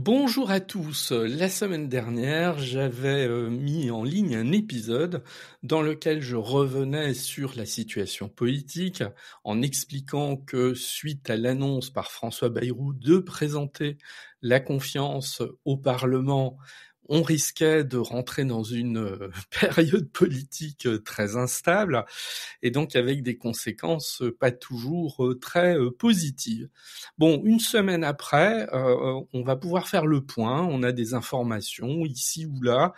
Bonjour à tous. La semaine dernière, j'avais mis en ligne un épisode dans lequel je revenais sur la situation politique en expliquant que suite à l'annonce par François Bayrou de présenter la confiance au Parlement, on risquait de rentrer dans une période politique très instable et donc avec des conséquences pas toujours très positives. Bon, une semaine après, on va pouvoir faire le point. On a des informations ici ou là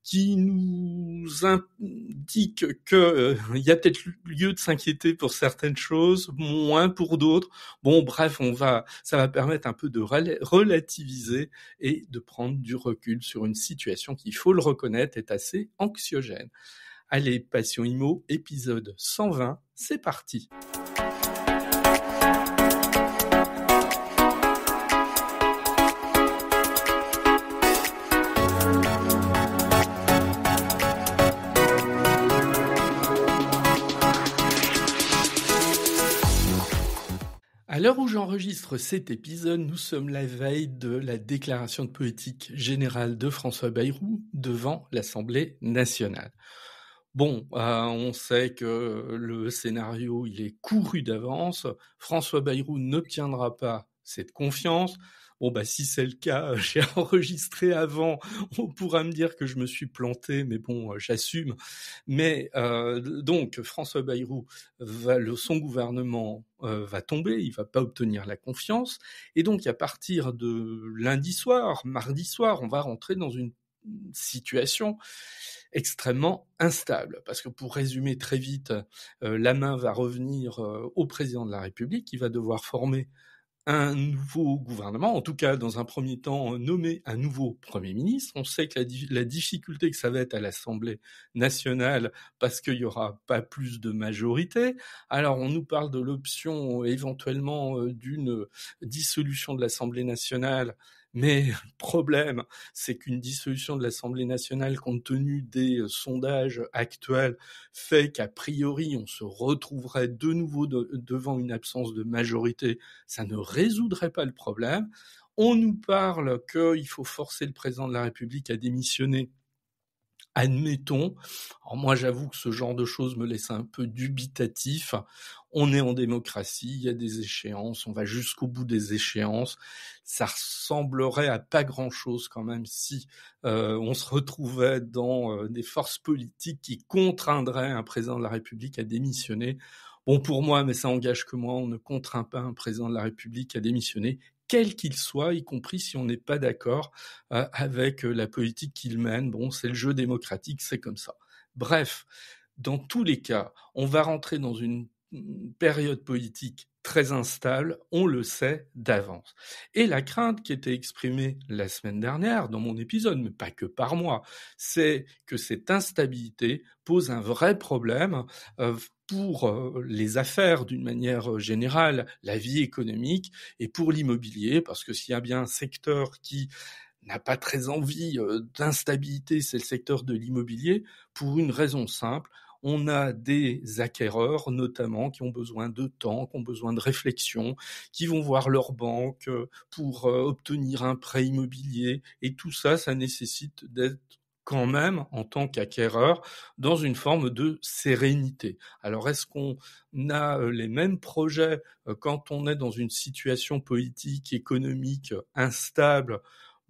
qui nous indiquent que il y a peut-être lieu de s'inquiéter pour certaines choses, moins pour d'autres. Bon, bref, ça va permettre un peu de relativiser et de prendre du recul sur une situation qui, il faut le reconnaître, est assez anxiogène. Allez, Passion Immo, épisode 120, c'est parti. À l'heure où j'enregistre cet épisode, nous sommes la veille de la déclaration de politique générale de François Bayrou devant l'Assemblée nationale. Bon, on sait que le scénario, il est couru d'avance. François Bayrou n'obtiendra pas cette confiance. Bon, si c'est le cas, j'ai enregistré avant. On pourra me dire que je me suis planté, mais bon, j'assume. Mais donc, François Bayrou, son gouvernement va tomber, il va pas obtenir la confiance. Et donc, à partir de lundi soir, mardi soir, on va rentrer dans une situation extrêmement instable. Parce que pour résumer très vite, la main va revenir au président de la République, qui va devoir former un nouveau gouvernement, en tout cas dans un premier temps nommer un nouveau Premier ministre. On sait que la difficulté que ça va être à l'Assemblée nationale parce qu'il y aura pas plus de majorité. Alors on nous parle de l'option éventuellement d'une dissolution de l'Assemblée nationale. Mais le problème, c'est qu'une dissolution de l'Assemblée nationale, compte tenu des sondages actuels, fait qu'a priori, on se retrouverait de nouveau devant une absence de majorité. Ça ne résoudrait pas le problème. On nous parle qu'il faut forcer le président de la République à démissionner. Admettons. Alors moi, j'avoue que ce genre de choses me laisse un peu dubitatif. On est en démocratie, il y a des échéances, on va jusqu'au bout des échéances. Ça ressemblerait à pas grand-chose quand même si on se retrouvait dans des forces politiques qui contraindraient un président de la République à démissionner. Bon, pour moi, mais ça engage que moi, on ne contraint pas un président de la République à démissionner, quel qu'il soit, y compris si on n'est pas d'accord avec la politique qu'il mène. Bon, c'est le jeu démocratique, c'est comme ça. Bref, dans tous les cas, on va rentrer dans une période politique très instable, on le sait d'avance. Et la crainte qui était exprimée la semaine dernière dans mon épisode, mais pas que par moi, c'est que cette instabilité pose un vrai problème pour les affaires d'une manière générale, la vie économique et pour l'immobilier, parce que s'il y a bien un secteur qui n'a pas très envie d'instabilité, c'est le secteur de l'immobilier, pour une raison simple. On a des acquéreurs, notamment, qui ont besoin de temps, qui ont besoin de réflexion, qui vont voir leur banque pour obtenir un prêt immobilier. Et tout ça, ça nécessite d'être quand même, en tant qu'acquéreur, dans une forme de sérénité. Alors, est-ce qu'on a les mêmes projets quand on est dans une situation politique, économique instable?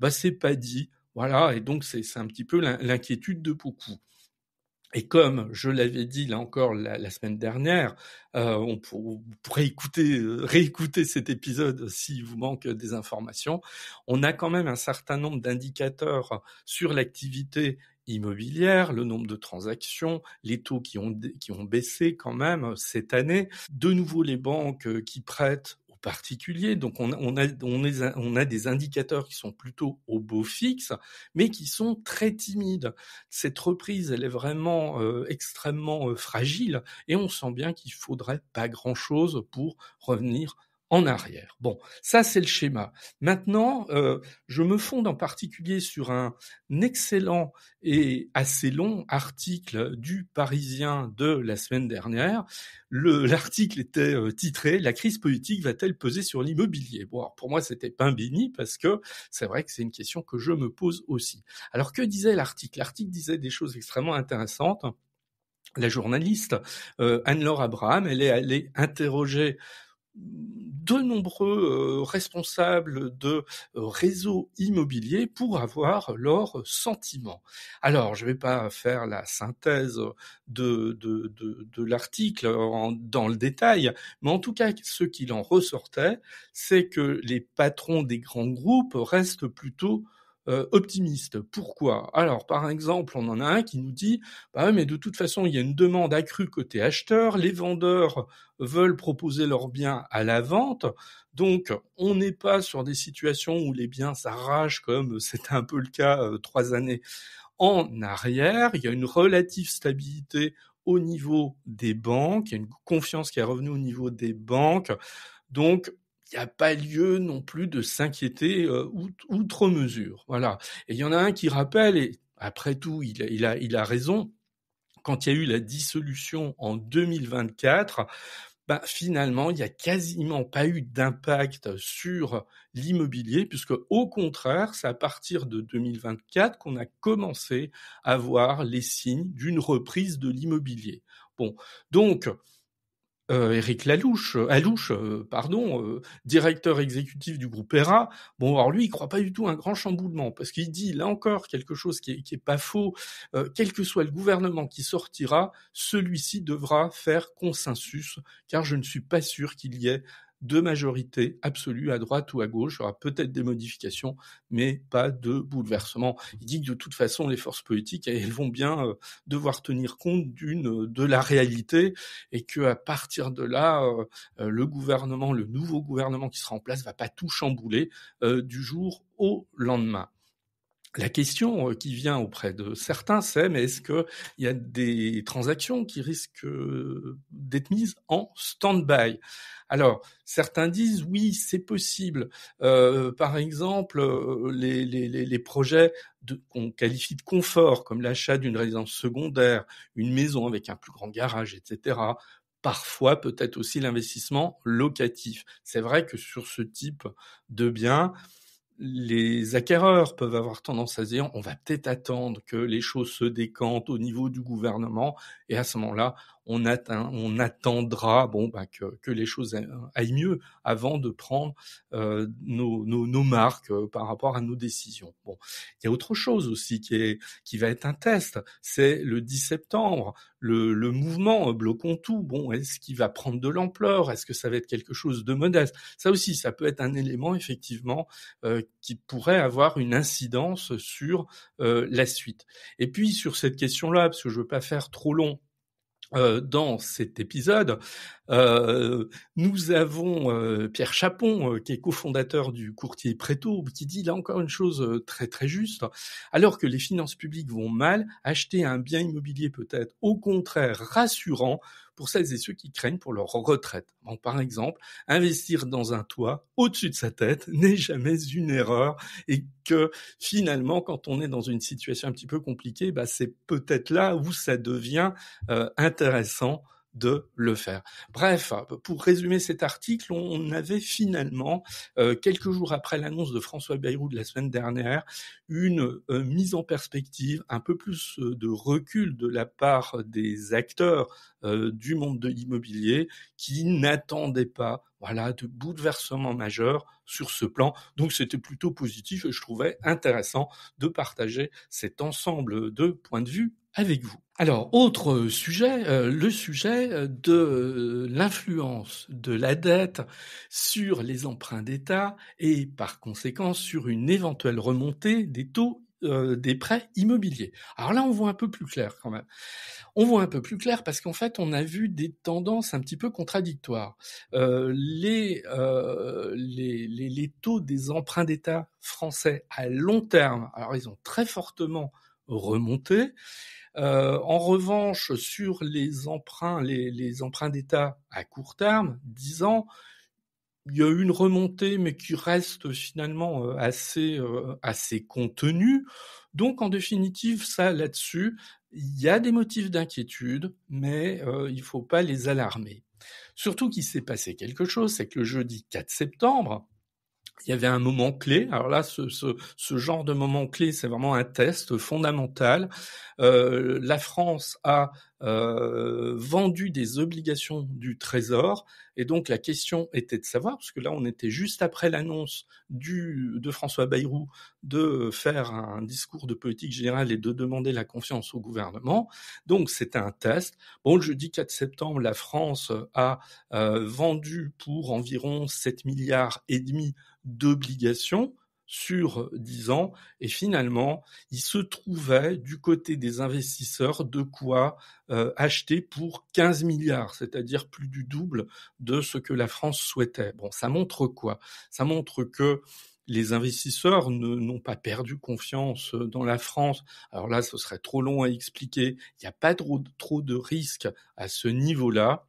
C'est pas dit. Voilà, et donc c'est un petit peu l'inquiétude de beaucoup. Et comme je l'avais dit là encore la semaine dernière, vous pourrez réécouter cet épisode s'il vous manque des informations. On a quand même un certain nombre d'indicateurs sur l'activité immobilière, le nombre de transactions, les taux qui ont baissé quand même cette année. De nouveau, les banques qui prêtent aux particuliers. Donc on a des indicateurs qui sont plutôt au beau fixe, mais qui sont très timides. Cette reprise, elle est vraiment extrêmement fragile, et on sent bien qu'il faudrait pas grand-chose pour revenir en arrière. Bon, ça c'est le schéma. Maintenant, je me fonde en particulier sur un excellent et assez long article du Parisien de la semaine dernière. L'article était titré « La crise politique va-t-elle peser sur l'immobilier ?» Bon, alors pour moi, c'était pain béni parce que c'est vrai que c'est une question que je me pose aussi. Alors, que disait l'article ? L'article disait des choses extrêmement intéressantes. La journaliste Anne-Laure Abraham, elle est allée interroger de nombreux responsables de réseaux immobiliers pour avoir leurs sentiments. Alors, je ne vais pas faire la synthèse de l'article dans le détail, mais en tout cas, ce qu'il en ressortait, c'est que les patrons des grands groupes restent plutôt optimistes. Pourquoi ? Alors, par exemple, on en a un qui nous dit « Bah ouais, mais de toute façon, il y a une demande accrue côté acheteur, les vendeurs veulent proposer leurs biens à la vente, donc on n'est pas sur des situations où les biens s'arrachent comme c'était un peu le cas 3 années en arrière, il y a une relative stabilité au niveau des banques, il y a une confiance qui est revenue au niveau des banques, donc il n'y a pas lieu non plus de s'inquiéter outre mesure. Voilà. Et il y en a un qui rappelle, et après tout, il a raison, quand il y a eu la dissolution en 2024, finalement, il n'y a quasiment pas eu d'impact sur l'immobilier, puisque au contraire, c'est à partir de 2024 qu'on a commencé à voir les signes d'une reprise de l'immobilier. Bon, donc Éric Alouche, directeur exécutif du groupe ERA. Bon, alors lui, il croit pas du tout à un grand chamboulement, parce qu'il dit, là encore, quelque chose qui est pas faux. Quel que soit le gouvernement qui sortira, celui-ci devra faire consensus, car je ne suis pas sûr qu'il y ait de majorité absolue à droite ou à gauche. Il y aura peut-être des modifications, mais pas de bouleversement. Il dit que de toute façon, les forces politiques, elles vont bien devoir tenir compte de la réalité, et que à partir de là, le nouveau gouvernement qui sera en place, va pas tout chambouler du jour au lendemain. La question qui vient auprès de certains, c'est mais est-ce qu'il y a des transactions qui risquent d'être mises en stand-by ? Alors, certains disent oui, c'est possible. Par exemple, les projets qu'on qualifie de confort, comme l'achat d'une résidence secondaire, une maison avec un plus grand garage, etc. Parfois, peut-être aussi l'investissement locatif. C'est vrai que sur ce type de biens, les acquéreurs peuvent avoir tendance à se dire on va peut-être attendre que les choses se décantent au niveau du gouvernement, et à ce moment-là, on attendra que les choses aillent mieux avant de prendre nos marques par rapport à nos décisions. Bon, il y a autre chose aussi qui va être un test, c'est le 10 septembre, le mouvement Bloquons tout. Bon, est-ce qu'il va prendre de l'ampleur ? Est-ce que ça va être quelque chose de modeste ? Ça aussi, ça peut être un élément effectivement qui pourrait avoir une incidence sur la suite. Et puis sur cette question-là, parce que je veux pas faire trop long dans cet épisode, nous avons Pierre Chapon, qui est cofondateur du courtier Préto, qui dit là encore une chose très très juste. Alors que les finances publiques vont mal, acheter un bien immobilier peut être au contraire rassurant pour celles et ceux qui craignent pour leur retraite. Bon, par exemple, investir dans un toit au-dessus de sa tête n'est jamais une erreur, et que finalement, quand on est dans une situation un petit peu compliquée, c'est peut-être là où ça devient intéressant de le faire. Bref, pour résumer cet article, on avait finalement, quelques jours après l'annonce de François Bayrou de la semaine dernière, une mise en perspective, un peu plus de recul de la part des acteurs du monde de l'immobilier qui n'attendaient pas de bouleversement majeur sur ce plan. Donc c'était plutôt positif, et je trouvais intéressant de partager cet ensemble de points de vue avec vous. Alors, autre sujet, le sujet de l'influence de la dette sur les emprunts d'État, et par conséquent sur une éventuelle remontée des taux des prêts immobiliers. Alors là, on voit un peu plus clair quand même. On voit un peu plus clair parce qu'en fait, on a vu des tendances un petit peu contradictoires. Les taux des emprunts d'État français à long terme, alors ils ont très fortement remonté. En revanche, sur les emprunts d'État à court terme, 10 ans, il y a eu une remontée, mais qui reste finalement assez contenue. Donc en définitive, ça là-dessus, il y a des motifs d'inquiétude, mais il faut pas les alarmer. Surtout qu'il s'est passé quelque chose, c'est que le jeudi 4 septembre, il y avait un moment clé. Alors là, ce genre de moment clé, c'est vraiment un test fondamental. La France a vendu des obligations du Trésor, et donc la question était de savoir, parce que là on était juste après l'annonce de François Bayrou de faire un discours de politique générale et de demander la confiance au gouvernement. Donc c'était un test. Bon, le jeudi 4 septembre, la France a vendu pour environ 7 milliards et demi d'obligations sur 10 ans, et finalement, il se trouvait du côté des investisseurs de quoi acheter pour 15 milliards, c'est-à-dire plus du double de ce que la France souhaitait. Bon, ça montre quoi? Ça montre que les investisseurs n'ont pas perdu confiance dans la France. Alors là, ce serait trop long à expliquer. Il n'y a pas trop de risques à ce niveau-là.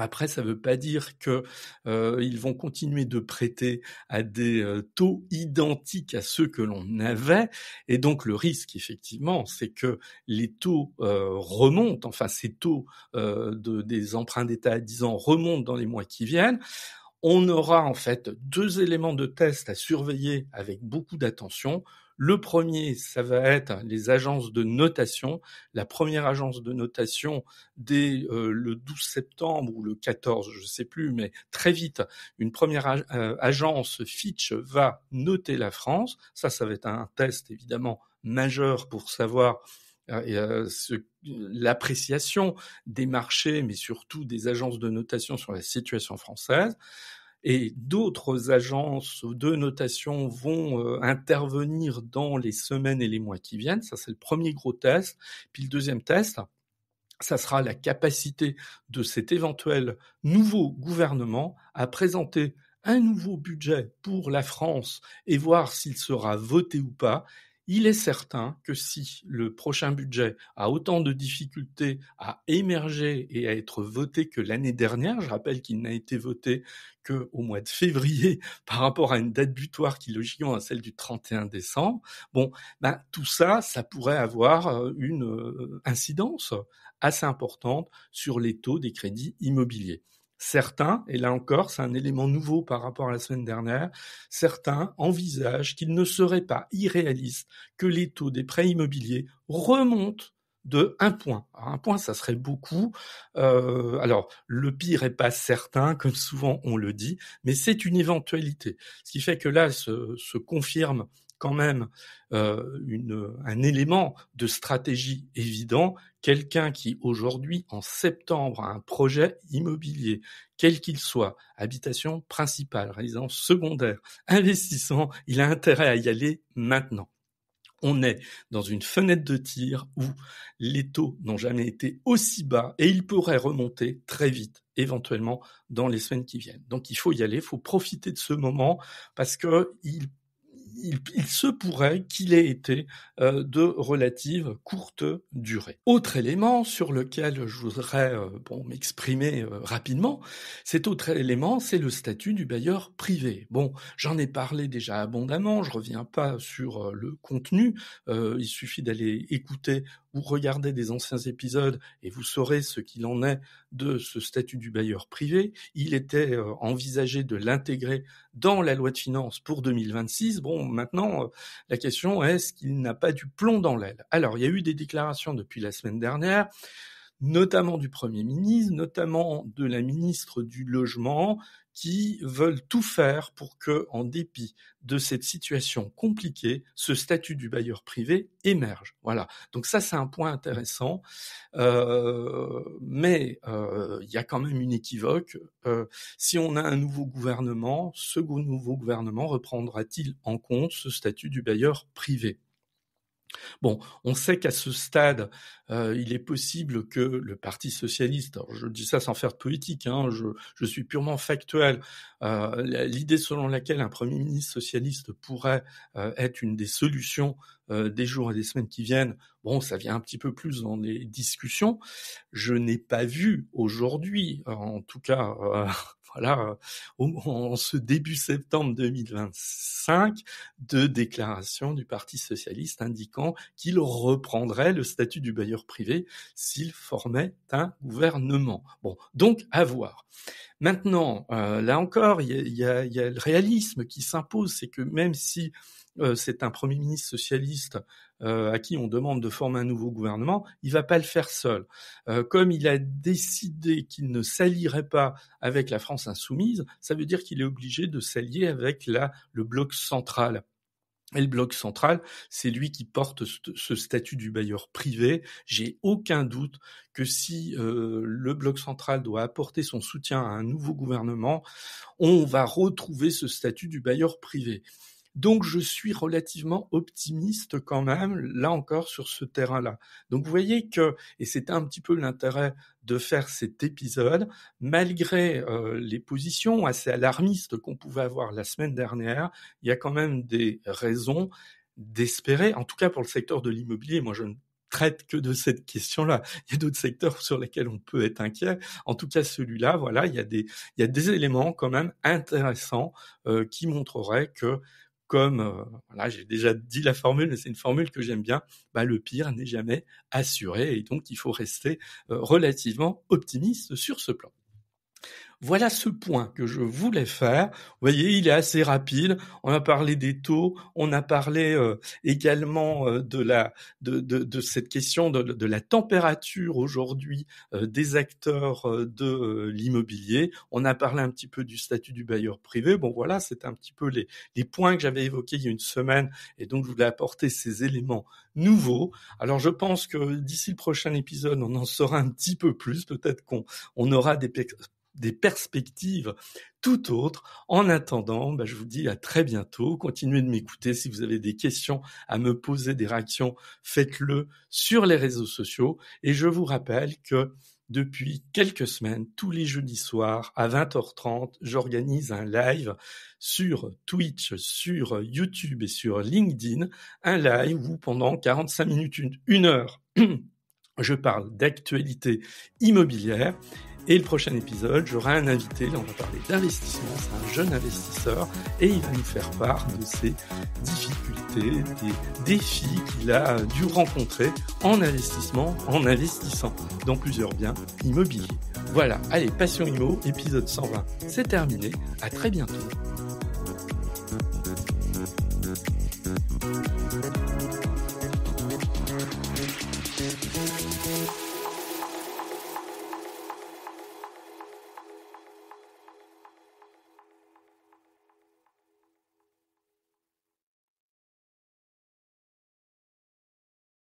Après, ça ne veut pas dire que ils vont continuer de prêter à des taux identiques à ceux que l'on avait, et donc le risque, effectivement, c'est que les taux remontent, enfin ces taux des emprunts d'État à 10 ans remontent dans les mois qui viennent. On aura en fait 2 éléments de test à surveiller avec beaucoup d'attention. Le premier, ça va être les agences de notation. La première agence de notation dès le 12 septembre ou le 14, je ne sais plus, mais très vite, une première agence Fitch va noter la France. Ça va être un test évidemment majeur pour savoir l'appréciation des marchés, mais surtout des agences de notation sur la situation française. Et d'autres agences de notation vont intervenir dans les semaines et les mois qui viennent. Ça, c'est le premier gros test. Puis le deuxième test, ça sera la capacité de cet éventuel nouveau gouvernement à présenter un nouveau budget pour la France et voir s'il sera voté ou pas. Il est certain que si le prochain budget a autant de difficultés à émerger et à être voté que l'année dernière, je rappelle qu'il n'a été voté qu'au mois de février par rapport à une date butoir qui logiquement est celle du 31 décembre, bon, tout ça, ça pourrait avoir une incidence assez importante sur les taux des crédits immobiliers. Certains, et là encore, c'est un élément nouveau par rapport à la semaine dernière, certains envisagent qu'il ne serait pas irréaliste que les taux des prêts immobiliers remontent de 1 point. Alors 1 point, ça serait beaucoup. Alors, le pire est pas certain, comme souvent on le dit, mais c'est une éventualité. Ce qui fait que là se confirme quand même un élément de stratégie évident. Quelqu'un qui aujourd'hui, en septembre, a un projet immobilier, quel qu'il soit, habitation principale, résidence secondaire, investissement, il a intérêt à y aller maintenant. On est dans une fenêtre de tir où les taux n'ont jamais été aussi bas et ils pourraient remonter très vite, éventuellement dans les semaines qui viennent. Donc il faut y aller, il faut profiter de ce moment parce que il se pourrait qu'il ait été de relative courte durée. Autre élément sur lequel je voudrais m'exprimer rapidement, cet autre élément, c'est le statut du bailleur privé. Bon, j'en ai parlé déjà abondamment, je reviens pas sur le contenu, il suffit d'aller écouter ou regarder des anciens épisodes et vous saurez ce qu'il en est de ce statut du bailleur privé. Il était envisagé de l'intégrer dans la loi de finances pour 2026. Bon, maintenant, la question est, est-ce qu'il n'a pas du plomb dans l'aile? Alors, il y a eu des déclarations depuis la semaine dernière, notamment du Premier ministre, notamment de la ministre du Logement, qui veulent tout faire pour que, en dépit de cette situation compliquée, ce statut du bailleur privé émerge. Voilà. Donc ça, c'est un point intéressant. Mais il y a quand même une équivoque. Si on a un nouveau gouvernement, ce nouveau gouvernement reprendra-t-il en compte ce statut du bailleur privé ? Bon, on sait qu'à ce stade, il est possible que le Parti socialiste, alors je dis ça sans faire de politique, hein, je suis purement factuel, l'idée selon laquelle un Premier ministre socialiste pourrait être une des solutions des jours et des semaines qui viennent, bon, ça vient un petit peu plus dans les discussions. Je n'ai pas vu aujourd'hui, en tout cas voilà, en ce début septembre 2025, de déclaration du Parti socialiste indiquant qu'il reprendrait le statut du bailleur privé s'il formait un gouvernement. Bon, donc à voir. Maintenant, là encore, il y a le réalisme qui s'impose, c'est que même si c'est un Premier ministre socialiste à qui on demande de former un nouveau gouvernement, il va pas le faire seul. Comme il a décidé qu'il ne s'allierait pas avec la France insoumise, ça veut dire qu'il est obligé de s'allier avec le bloc central. Et le bloc central, c'est lui qui porte ce statut du bailleur privé. J'ai aucun doute que si le bloc central doit apporter son soutien à un nouveau gouvernement, on va retrouver ce statut du bailleur privé. Donc je suis relativement optimiste quand même, là encore, sur ce terrain-là. Donc vous voyez que, et c'était un petit peu l'intérêt de faire cet épisode, malgré les positions assez alarmistes qu'on pouvait avoir la semaine dernière, il y a quand même des raisons d'espérer, en tout cas pour le secteur de l'immobilier. Moi je ne traite que de cette question-là. Il y a d'autres secteurs sur lesquels on peut être inquiet. En tout cas, celui-là, voilà, il y a des éléments quand même intéressants qui montreraient que, comme voilà, j'ai déjà dit la formule, mais c'est une formule que j'aime bien, le pire n'est jamais assuré, et donc il faut rester relativement optimiste sur ce plan. Voilà ce point que je voulais faire. Vous voyez, il est assez rapide. On a parlé des taux, on a parlé également de cette question de la température aujourd'hui des acteurs de l'immobilier. On a parlé un petit peu du statut du bailleur privé. Bon voilà, c'est un petit peu les points que j'avais évoqués il y a une semaine, et donc je voulais apporter ces éléments nouveaux. Alors je pense que d'ici le prochain épisode, on en saura un petit peu plus. Peut-être qu'on aura des perspectives tout autres. En attendant, je vous dis à très bientôt. Continuez de m'écouter. Si vous avez des questions à me poser, des réactions, faites-le sur les réseaux sociaux. Et je vous rappelle que depuis quelques semaines, tous les jeudis soirs à 20h30, j'organise un live sur Twitch, sur YouTube et sur LinkedIn. Un live où pendant 45 minutes, une heure, je parle d'actualité immobilière. Et le prochain épisode, j'aurai un invité, là on va parler d'investissement, c'est un jeune investisseur, et il va nous faire part de ses difficultés, des défis qu'il a dû rencontrer en investissement, en investissant dans plusieurs biens immobiliers. Voilà, allez, Passion Immo, épisode 120, c'est terminé, à très bientôt.